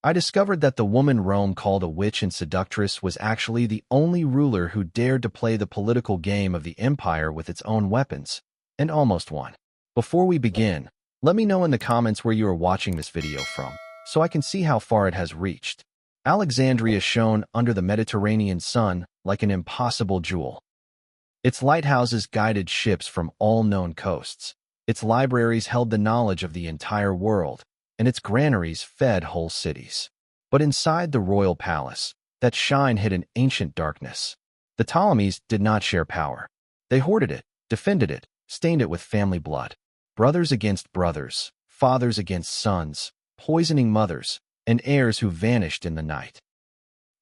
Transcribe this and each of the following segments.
I discovered that the woman Rome called a witch and seductress was actually the only ruler who dared to play the political game of the empire with its own weapons, and almost won. Before we begin, let me know in the comments where you are watching this video from, so I can see how far it has reached. Alexandria shone under the Mediterranean sun like an impossible jewel. Its lighthouses guided ships from all known coasts. Its libraries held the knowledge of the entire world, and its granaries fed whole cities. But inside the royal palace, that shine hid an ancient darkness. The Ptolemies did not share power. They hoarded it, defended it, stained it with family blood. Brothers against brothers, fathers against sons, poisoning mothers, and heirs who vanished in the night.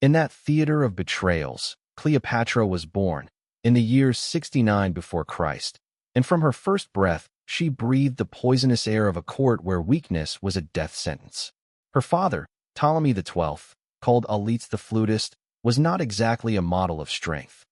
In that theater of betrayals, Cleopatra was born, in the year 69 before Christ, and from her first breath, she breathed the poisonous air of a court where weakness was a death sentence. Her father, Ptolemy XII, called Auletes the flutist, was not exactly a model of strength.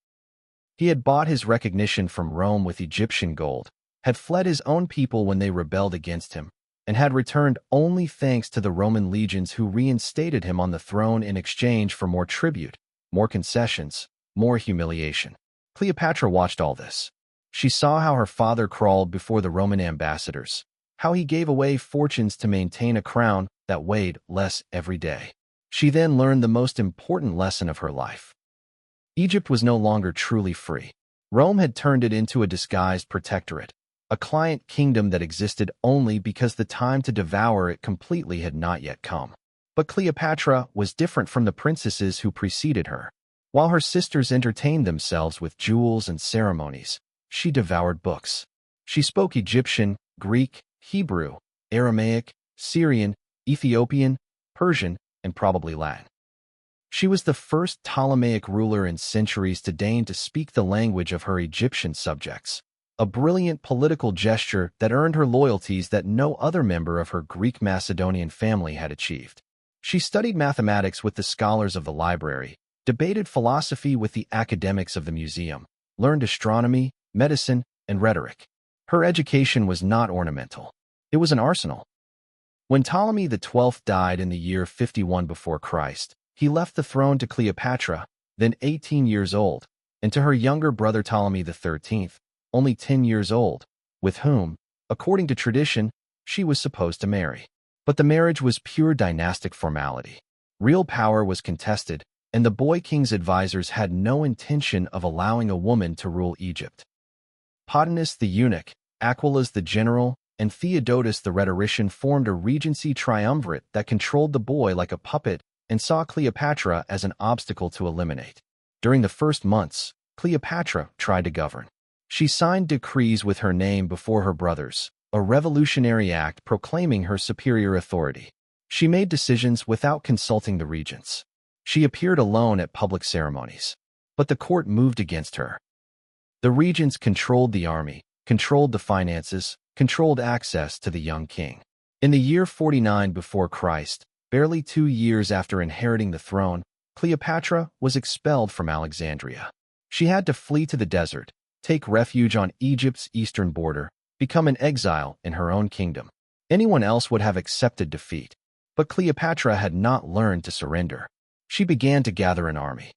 He had bought his recognition from Rome with Egyptian gold, had fled his own people when they rebelled against him, and had returned only thanks to the Roman legions who reinstated him on the throne in exchange for more tribute, more concessions, more humiliation. Cleopatra watched all this. She saw how her father crawled before the Roman ambassadors, how he gave away fortunes to maintain a crown that weighed less every day. She then learned the most important lesson of her life. Egypt was no longer truly free. Rome had turned it into a disguised protectorate, a client kingdom that existed only because the time to devour it completely had not yet come. But Cleopatra was different from the princesses who preceded her. While her sisters entertained themselves with jewels and ceremonies, she devoured books. She spoke Egyptian, Greek, Hebrew, Aramaic, Syrian, Ethiopian, Persian, and probably Latin. She was the first Ptolemaic ruler in centuries to deign to speak the language of her Egyptian subjects, a brilliant political gesture that earned her loyalties that no other member of her Greek Macedonian family had achieved. She studied mathematics with the scholars of the library, debated philosophy with the academics of the museum, learned astronomy, medicine, and rhetoric. Her education was not ornamental. It was an arsenal. When Ptolemy XII died in the year 51 before Christ, he left the throne to Cleopatra, then 18 years old, and to her younger brother Ptolemy XIII, only 10 years old, with whom, according to tradition, she was supposed to marry. But the marriage was pure dynastic formality. Real power was contested, and the boy king's advisors had no intention of allowing a woman to rule Egypt. Pothinus the eunuch, Aquilas the general, and Theodotus the rhetorician formed a regency triumvirate that controlled the boy like a puppet and saw Cleopatra as an obstacle to eliminate. During the first months, Cleopatra tried to govern. She signed decrees with her name before her brothers, a revolutionary act proclaiming her superior authority. She made decisions without consulting the regents. She appeared alone at public ceremonies. But the court moved against her. The regents controlled the army, controlled the finances, controlled access to the young king. In the year 49 before Christ, barely 2 years after inheriting the throne, Cleopatra was expelled from Alexandria. She had to flee to the desert, take refuge on Egypt's eastern border, become an exile in her own kingdom. Anyone else would have accepted defeat, but Cleopatra had not learned to surrender. She began to gather an army.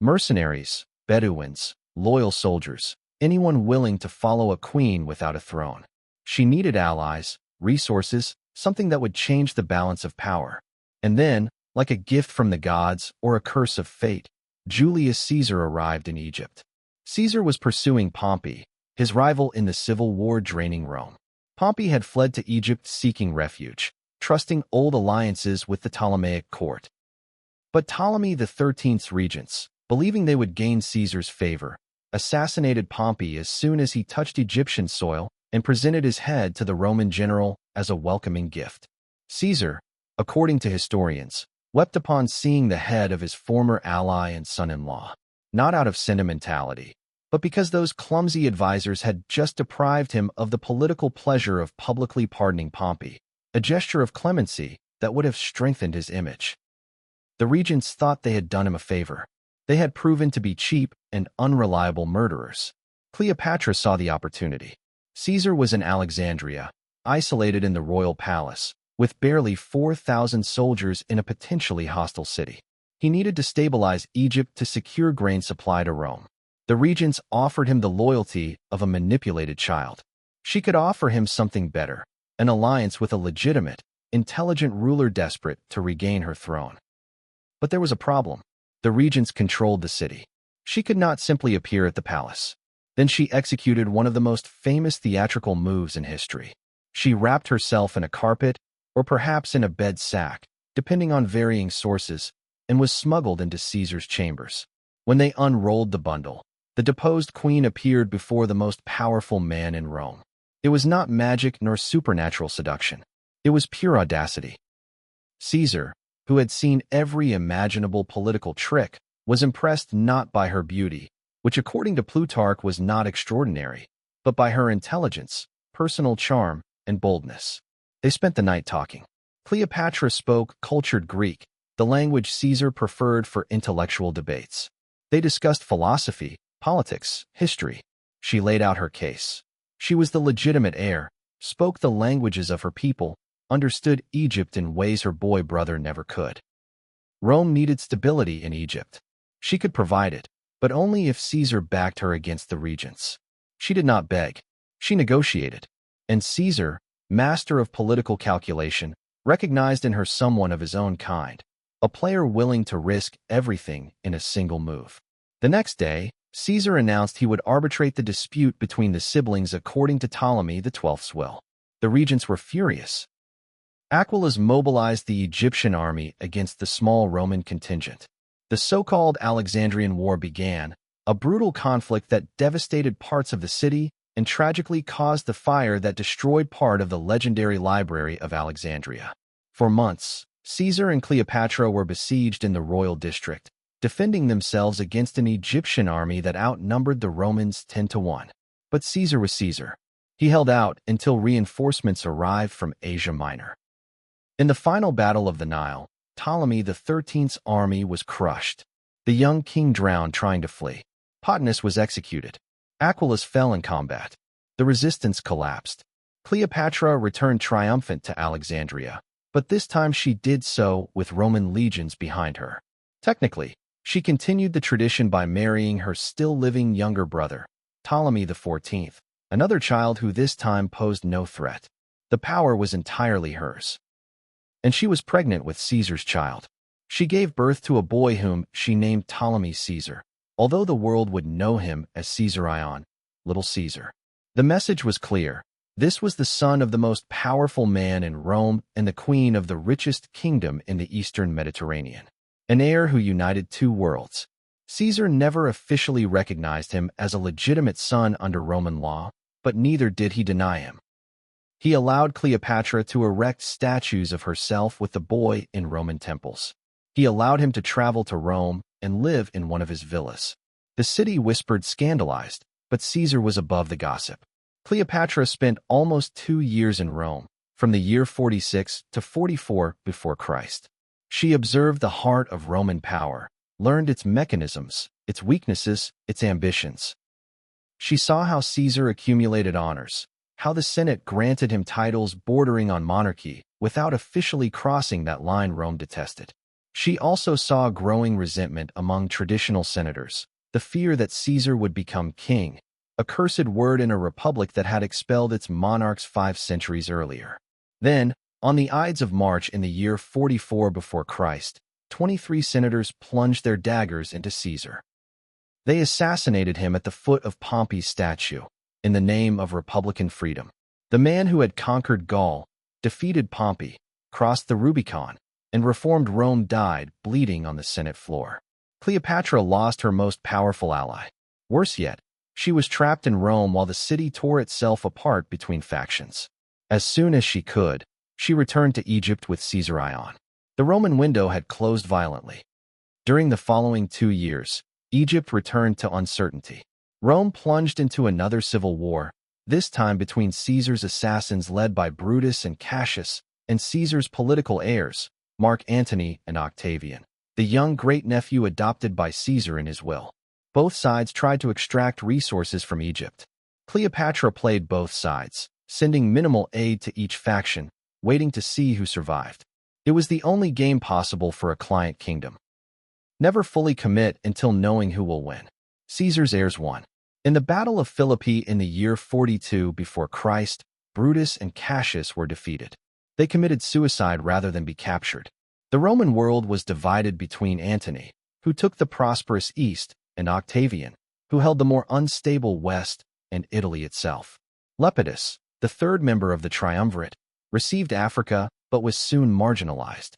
Mercenaries, Bedouins, loyal soldiers, anyone willing to follow a queen without a throne. She needed allies, resources, something that would change the balance of power. And then, like a gift from the gods or a curse of fate, Julius Caesar arrived in Egypt. Caesar was pursuing Pompey, his rival in the civil war draining Rome. Pompey had fled to Egypt seeking refuge, trusting old alliances with the Ptolemaic court. But Ptolemy XIII's regents, believing they would gain Caesar's favor, assassinated Pompey as soon as he touched Egyptian soil and presented his head to the Roman general as a welcoming gift. Caesar, according to historians, wept upon seeing the head of his former ally and son-in-law, not out of sentimentality, but because those clumsy advisors had just deprived him of the political pleasure of publicly pardoning Pompey, a gesture of clemency that would have strengthened his image. The regents thought they had done him a favor. They had proven to be cheap and unreliable murderers. Cleopatra saw the opportunity. Caesar was in Alexandria, isolated in the royal palace, with barely 4,000 soldiers in a potentially hostile city. He needed to stabilize Egypt to secure grain supply to Rome. The regents offered him the loyalty of a manipulated child. She could offer him something better, an alliance with a legitimate, intelligent ruler desperate to regain her throne. But there was a problem. The regents controlled the city. She could not simply appear at the palace. Then she executed one of the most famous theatrical moves in history. She wrapped herself in a carpet, or perhaps in a bed sack, depending on varying sources, and was smuggled into Caesar's chambers. When they unrolled the bundle, the deposed queen appeared before the most powerful man in Rome. It was not magic nor supernatural seduction. It was pure audacity. Caesar, who had seen every imaginable political trick, was impressed not by her beauty, which according to Plutarch was not extraordinary, but by her intelligence, personal charm, and boldness. They spent the night talking. Cleopatra spoke cultured Greek, the language Caesar preferred for intellectual debates. They discussed philosophy, politics, history. She laid out her case. She was the legitimate heir, spoke the languages of her people, understood Egypt in ways her boy brother never could. Rome needed stability in Egypt. She could provide it, but only if Caesar backed her against the regents. She did not beg. She negotiated. And Caesar, master of political calculation, recognized in her someone of his own kind, a player willing to risk everything in a single move. The next day, Caesar announced he would arbitrate the dispute between the siblings according to Ptolemy XII's will. The regents were furious. Aquilas mobilized the Egyptian army against the small Roman contingent. The so-called Alexandrian War began, a brutal conflict that devastated parts of the city and tragically caused the fire that destroyed part of the legendary library of Alexandria. For months, Caesar and Cleopatra were besieged in the royal district, defending themselves against an Egyptian army that outnumbered the Romans 10-1. But Caesar was Caesar. He held out until reinforcements arrived from Asia Minor. In the final battle of the Nile, Ptolemy XIII's army was crushed. The young king drowned trying to flee. Pothinus was executed. Aquilas fell in combat. The resistance collapsed. Cleopatra returned triumphant to Alexandria, but this time she did so with Roman legions behind her. Technically, she continued the tradition by marrying her still-living younger brother, Ptolemy XIV, another child who this time posed no threat. The power was entirely hers. And she was pregnant with Caesar's child. She gave birth to a boy whom she named Ptolemy Caesar, although the world would know him as Caesarion, Little Caesar. The message was clear. This was the son of the most powerful man in Rome and the queen of the richest kingdom in the eastern Mediterranean. An heir who united two worlds. Caesar never officially recognized him as a legitimate son under Roman law, but neither did he deny him. He allowed Cleopatra to erect statues of herself with the boy in Roman temples. He allowed him to travel to Rome and live in one of his villas. The city whispered scandalized, but Caesar was above the gossip. Cleopatra spent almost 2 years in Rome, from the year 46 to 44 before Christ. She observed the heart of Roman power, learned its mechanisms, its weaknesses, its ambitions. She saw how Caesar accumulated honors, how the Senate granted him titles bordering on monarchy without officially crossing that line Rome detested. She also saw growing resentment among traditional senators, the fear that Caesar would become king, a cursed word in a republic that had expelled its monarchs 5 centuries earlier. Then, on the Ides of March in the year 44 before Christ, 23 senators plunged their daggers into Caesar. They assassinated him at the foot of Pompey's statue, in the name of Republican freedom. The man who had conquered Gaul, defeated Pompey, crossed the Rubicon, and reformed Rome died bleeding on the Senate floor. Cleopatra lost her most powerful ally. Worse yet, she was trapped in Rome while the city tore itself apart between factions. As soon as she could, she returned to Egypt with Caesarion. The Roman window had closed violently. During the following 2 years, Egypt returned to uncertainty. Rome plunged into another civil war, this time between Caesar's assassins led by Brutus and Cassius, and Caesar's political heirs, Mark Antony and Octavian, the young great-nephew adopted by Caesar in his will. Both sides tried to extract resources from Egypt. Cleopatra played both sides, sending minimal aid to each faction, waiting to see who survived. It was the only game possible for a client kingdom. Never fully commit until knowing who will win. Caesar's heirs won. In the Battle of Philippi in the year 42 before Christ, Brutus and Cassius were defeated. They committed suicide rather than be captured. The Roman world was divided between Antony, who took the prosperous east, and Octavian, who held the more unstable west and Italy itself. Lepidus, the third member of the triumvirate, received Africa but was soon marginalized.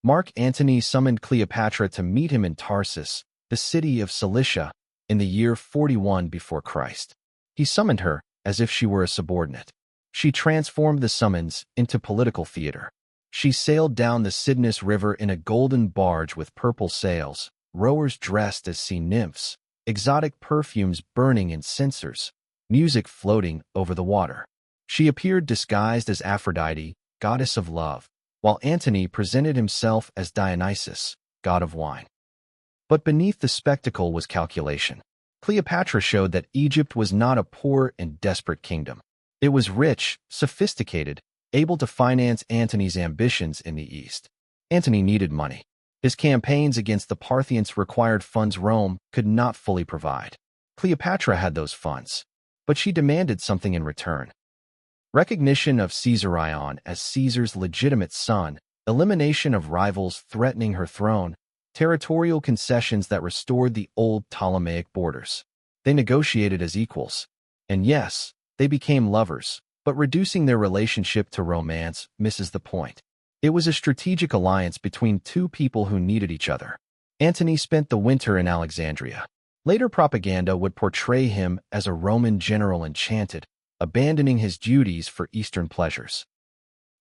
Mark Antony summoned Cleopatra to meet him in Tarsus, the city of Cilicia, in the year 41 before Christ. He summoned her as if she were a subordinate. She transformed the summons into political theater. She sailed down the Cydnus River in a golden barge with purple sails, rowers dressed as sea nymphs, exotic perfumes burning in censers, music floating over the water. She appeared disguised as Aphrodite, goddess of love, while Antony presented himself as Dionysus, god of wine. But beneath the spectacle was calculation. Cleopatra showed that Egypt was not a poor and desperate kingdom. It was rich, sophisticated, able to finance Antony's ambitions in the East. Antony needed money. His campaigns against the Parthians required funds Rome could not fully provide. Cleopatra had those funds, but she demanded something in return. Recognition of Caesarion as Caesar's legitimate son, elimination of rivals threatening her throne, territorial concessions that restored the old Ptolemaic borders. They negotiated as equals. And yes, they became lovers, but reducing their relationship to romance misses the point. It was a strategic alliance between two people who needed each other. Antony spent the winter in Alexandria. Later propaganda would portray him as a Roman general enchanted, abandoning his duties for Eastern pleasures.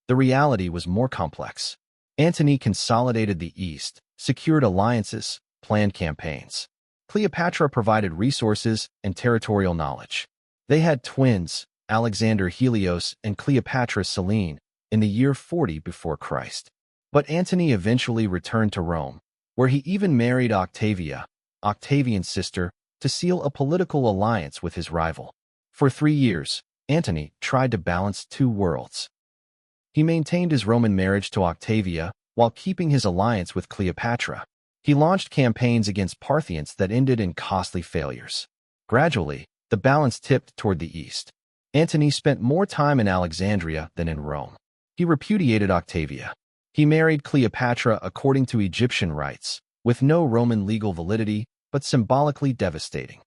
The reality was more complex. Antony consolidated the East, secured alliances, planned campaigns. Cleopatra provided resources and territorial knowledge. They had twins, Alexander Helios and Cleopatra Selene, in the year 40 before Christ. But Antony eventually returned to Rome, where he even married Octavia, Octavian's sister, to seal a political alliance with his rival. For 3 years, Antony tried to balance two worlds. He maintained his Roman marriage to Octavia while keeping his alliance with Cleopatra. He launched campaigns against Parthians that ended in costly failures. Gradually, the balance tipped toward the east. Antony spent more time in Alexandria than in Rome. He repudiated Octavia. He married Cleopatra according to Egyptian rites, with no Roman legal validity, but symbolically devastating.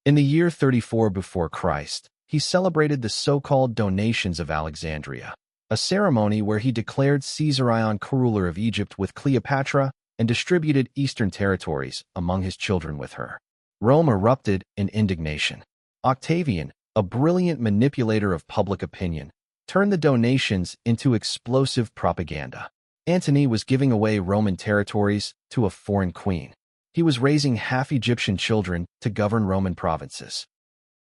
In the year 34 before Christ, he celebrated the so-called donations of Alexandria, a ceremony where he declared Caesarion co-ruler of Egypt with Cleopatra and distributed eastern territories among his children with her. Rome erupted in indignation. Octavian, a brilliant manipulator of public opinion, turned the donations into explosive propaganda. Antony was giving away Roman territories to a foreign queen. He was raising half-Egyptian children to govern Roman provinces.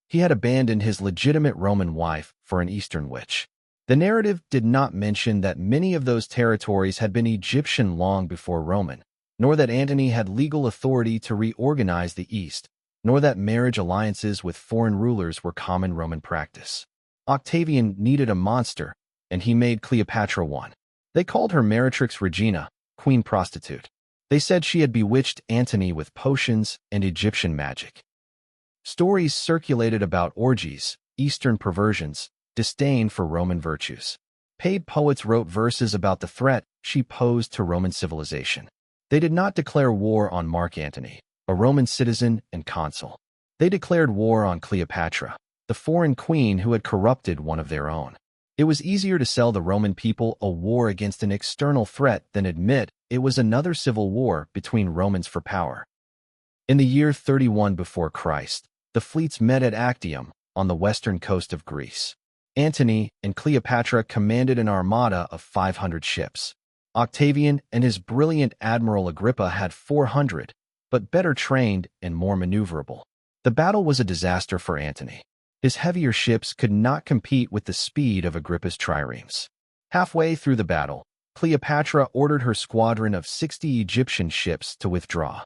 He had abandoned his legitimate Roman wife for an Eastern witch. The narrative did not mention that many of those territories had been Egyptian long before Roman, nor that Antony had legal authority to reorganize the East, nor that marriage alliances with foreign rulers were common Roman practice. Octavian needed a monster, and he made Cleopatra one. They called her Meretrix Regina, queen prostitute. They said she had bewitched Antony with potions and Egyptian magic. Stories circulated about orgies, Eastern perversions, disdain for Roman virtues. Paid poets wrote verses about the threat she posed to Roman civilization. They did not declare war on Mark Antony, a Roman citizen and consul. They declared war on Cleopatra, the foreign queen who had corrupted one of their own. It was easier to sell the Roman people a war against an external threat than admit it was another civil war between Romans for power. In the year 31 before Christ, the fleets met at Actium, on the western coast of Greece. Antony and Cleopatra commanded an armada of 500 ships. Octavian and his brilliant Admiral Agrippa had 400, but better trained and more maneuverable. The battle was a disaster for Antony. His heavier ships could not compete with the speed of Agrippa's triremes. Halfway through the battle, Cleopatra ordered her squadron of 60 Egyptian ships to withdraw.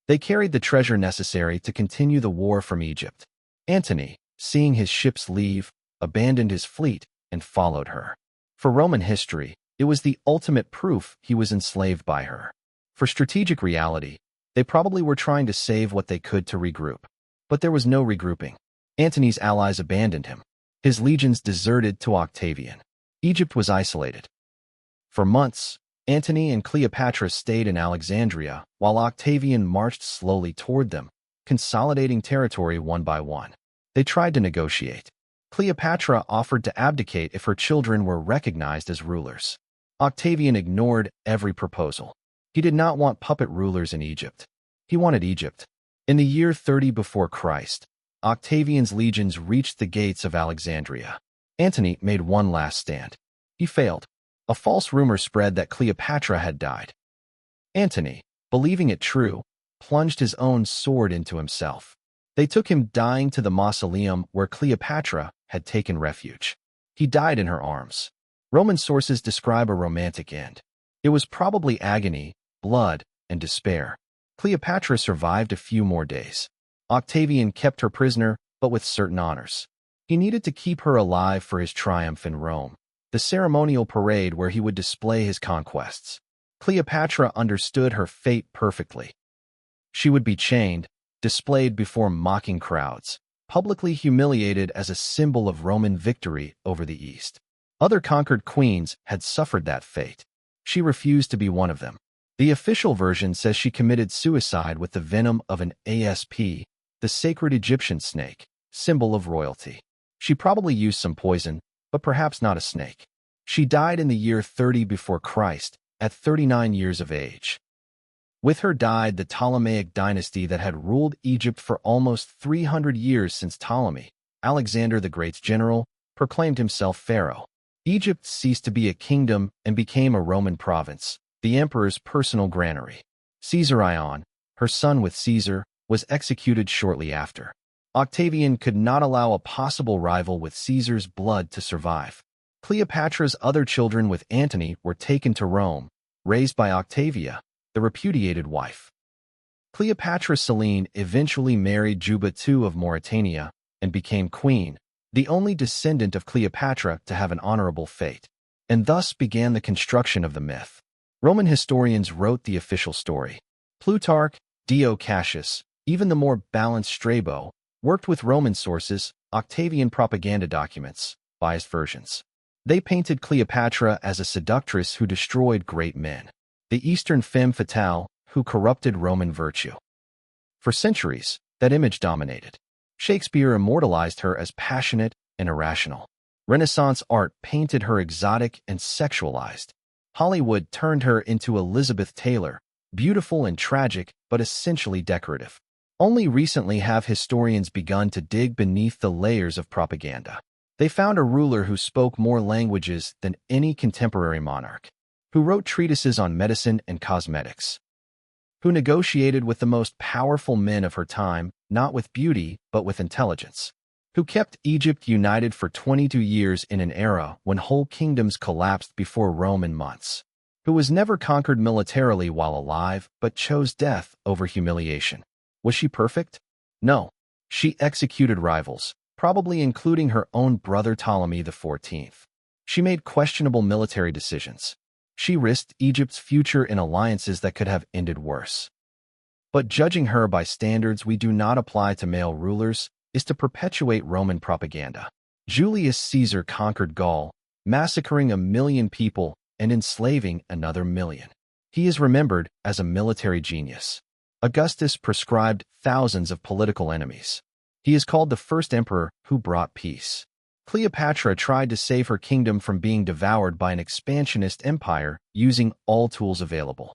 They carried the treasure necessary to continue the war from Egypt. Antony, seeing his ships leave, abandoned his fleet and followed her. For Roman history, it was the ultimate proof he was enslaved by her. For strategic reality, they probably were trying to save what they could to regroup. But there was no regrouping. Antony's allies abandoned him. His legions deserted to Octavian. Egypt was isolated. For months, Antony and Cleopatra stayed in Alexandria, while Octavian marched slowly toward them, consolidating territory one by one. They tried to negotiate. Cleopatra offered to abdicate if her children were recognized as rulers. Octavian ignored every proposal. He did not want puppet rulers in Egypt. He wanted Egypt. In the year 30 before Christ, Octavian's legions reached the gates of Alexandria. Antony made one last stand. He failed. A false rumor spread that Cleopatra had died. Antony, believing it true, plunged his own sword into himself. They took him dying to the mausoleum where Cleopatra had taken refuge. He died in her arms. Roman sources describe a romantic end. It was probably agony, blood, and despair. Cleopatra survived a few more days. Octavian kept her prisoner, but with certain honors. He needed to keep her alive for his triumph in Rome, the ceremonial parade where he would display his conquests. Cleopatra understood her fate perfectly. She would be chained, displayed before mocking crowds, publicly humiliated as a symbol of Roman victory over the East. Other conquered queens had suffered that fate. She refused to be one of them. The official version says she committed suicide with the venom of an asp, the sacred Egyptian snake, symbol of royalty. She probably used some poison, but perhaps not a snake. She died in the year 30 before Christ, at 39 years of age. With her died the Ptolemaic dynasty that had ruled Egypt for almost 300 years since Ptolemy, Alexander the Great's general, proclaimed himself pharaoh. Egypt ceased to be a kingdom and became a Roman province, the emperor's personal granary. Caesarion, her son with Caesar, was executed shortly after. Octavian could not allow a possible rival with Caesar's blood to survive. Cleopatra's other children with Antony were taken to Rome, raised by Octavia, the repudiated wife. Cleopatra Selene eventually married Juba II of Mauritania and became queen, the only descendant of Cleopatra to have an honorable fate. And thus began the construction of the myth. Roman historians wrote the official story. Plutarch, Dio Cassius, even the more balanced Strabo, worked with Roman sources, Octavian propaganda documents, biased versions. They painted Cleopatra as a seductress who destroyed great men, the Eastern femme fatale who corrupted Roman virtue. For centuries, that image dominated. Shakespeare immortalized her as passionate and irrational. Renaissance art painted her exotic and sexualized. Hollywood turned her into Elizabeth Taylor, beautiful and tragic, but essentially decorative. Only recently have historians begun to dig beneath the layers of propaganda. They found a ruler who spoke more languages than any contemporary monarch, who wrote treatises on medicine and cosmetics, who negotiated with the most powerful men of her time, not with beauty, but with intelligence, who kept Egypt united for 22 years in an era when whole kingdoms collapsed before Rome in months, who was never conquered militarily while alive, but chose death over humiliation. Was she perfect? No. She executed rivals, probably including her own brother Ptolemy XIV. She made questionable military decisions. She risked Egypt's future in alliances that could have ended worse. But judging her by standards we do not apply to male rulers is to perpetuate Roman propaganda. Julius Caesar conquered Gaul, massacring 1 million people and enslaving another 1 million. He is remembered as a military genius. Augustus proscribed thousands of political enemies. He is called the first emperor who brought peace. Cleopatra tried to save her kingdom from being devoured by an expansionist empire using all tools available.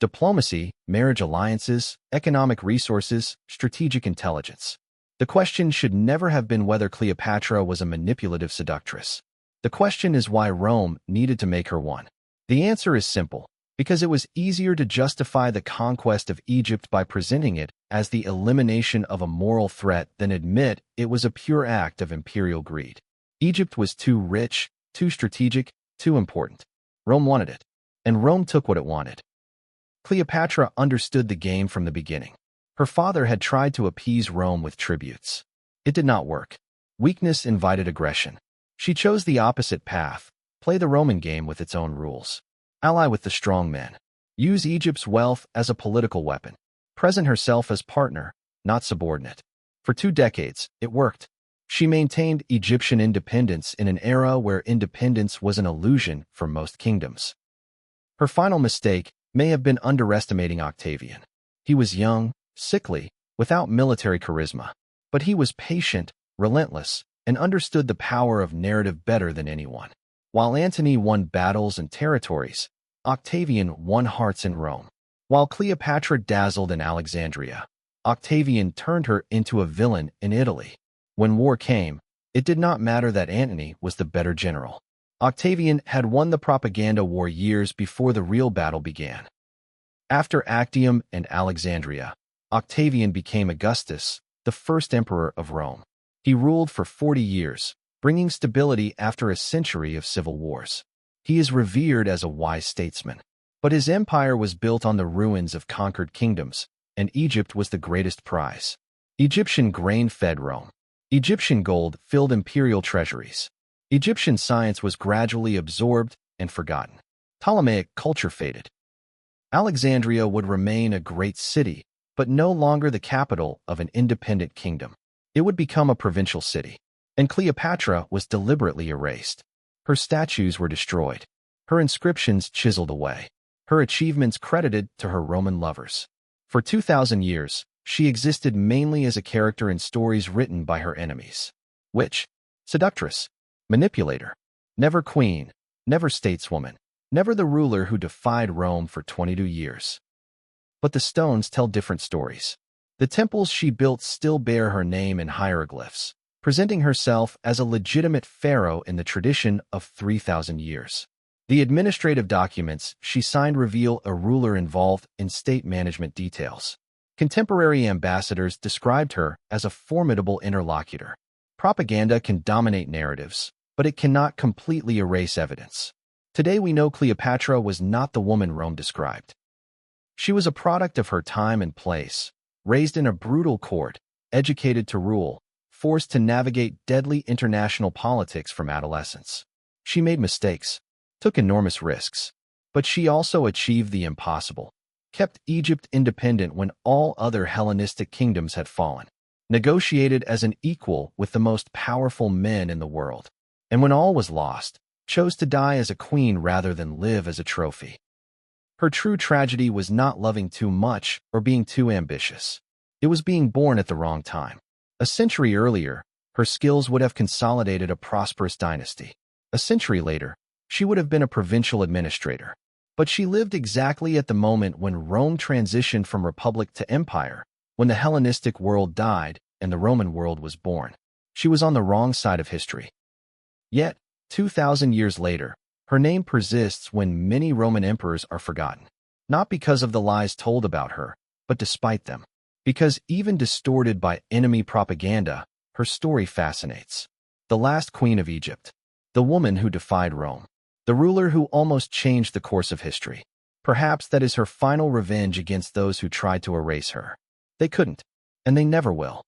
Diplomacy, marriage alliances, economic resources, strategic intelligence. The question should never have been whether Cleopatra was a manipulative seductress. The question is why Rome needed to make her one. The answer is simple. Because it was easier to justify the conquest of Egypt by presenting it as the elimination of a moral threat than admit it was a pure act of imperial greed. Egypt was too rich, too strategic, too important. Rome wanted it, and Rome took what it wanted. Cleopatra understood the game from the beginning. Her father had tried to appease Rome with tributes. It did not work. Weakness invited aggression. She chose the opposite path, Play the Roman game with its own rules. Ally with the strong men. Use Egypt's wealth as a political weapon. Present herself as partner, not subordinate. For 2 decades, it worked. She maintained Egyptian independence in an era where independence was an illusion for most kingdoms. Her final mistake may have been underestimating Octavian. He was young, sickly, without military charisma. But he was patient, relentless, and understood the power of narrative better than anyone. While Antony won battles and territories, Octavian won hearts in Rome. While Cleopatra dazzled in Alexandria, Octavian turned her into a villain in Italy. When war came, it did not matter that Antony was the better general. Octavian had won the propaganda war years before the real battle began. After Actium and Alexandria, Octavian became Augustus, the first emperor of Rome. He ruled for 40 years, bringing stability after a century of civil wars. He is revered as a wise statesman. But his empire was built on the ruins of conquered kingdoms, and Egypt was the greatest prize. Egyptian grain fed Rome. Egyptian gold filled imperial treasuries. Egyptian science was gradually absorbed and forgotten. Ptolemaic culture faded. Alexandria would remain a great city, but no longer the capital of an independent kingdom. It would become a provincial city. And Cleopatra was deliberately erased. Her statues were destroyed. Her inscriptions chiseled away. Her achievements credited to her Roman lovers. For 2,000 years, she existed mainly as a character in stories written by her enemies. Witch, seductress, manipulator, never queen, never stateswoman, never the ruler who defied Rome for 22 years. But the stones tell different stories. The temples she built still bear her name in hieroglyphs, presenting herself as a legitimate pharaoh in the tradition of 3,000 years. The administrative documents she signed reveal a ruler involved in state management details. Contemporary ambassadors described her as a formidable interlocutor. Propaganda can dominate narratives, but it cannot completely erase evidence. Today we know Cleopatra was not the woman Rome described. She was a product of her time and place, raised in a brutal court, educated to rule, forced to navigate deadly international politics from adolescence. She made mistakes, took enormous risks, but she also achieved the impossible, kept Egypt independent when all other Hellenistic kingdoms had fallen, negotiated as an equal with the most powerful men in the world, and when all was lost, chose to die as a queen rather than live as a trophy. Her true tragedy was not loving too much or being too ambitious. It was being born at the wrong time. A century earlier, her skills would have consolidated a prosperous dynasty. A century later, she would have been a provincial administrator. But she lived exactly at the moment when Rome transitioned from republic to empire, when the Hellenistic world died and the Roman world was born. She was on the wrong side of history. Yet, 2,000 years later, her name persists when many Roman emperors are forgotten. Not because of the lies told about her, but despite them. Because even distorted by enemy propaganda, her story fascinates. The last queen of Egypt. The woman who defied Rome. The ruler who almost changed the course of history. Perhaps that is her final revenge against those who tried to erase her. They couldn't, and they never will.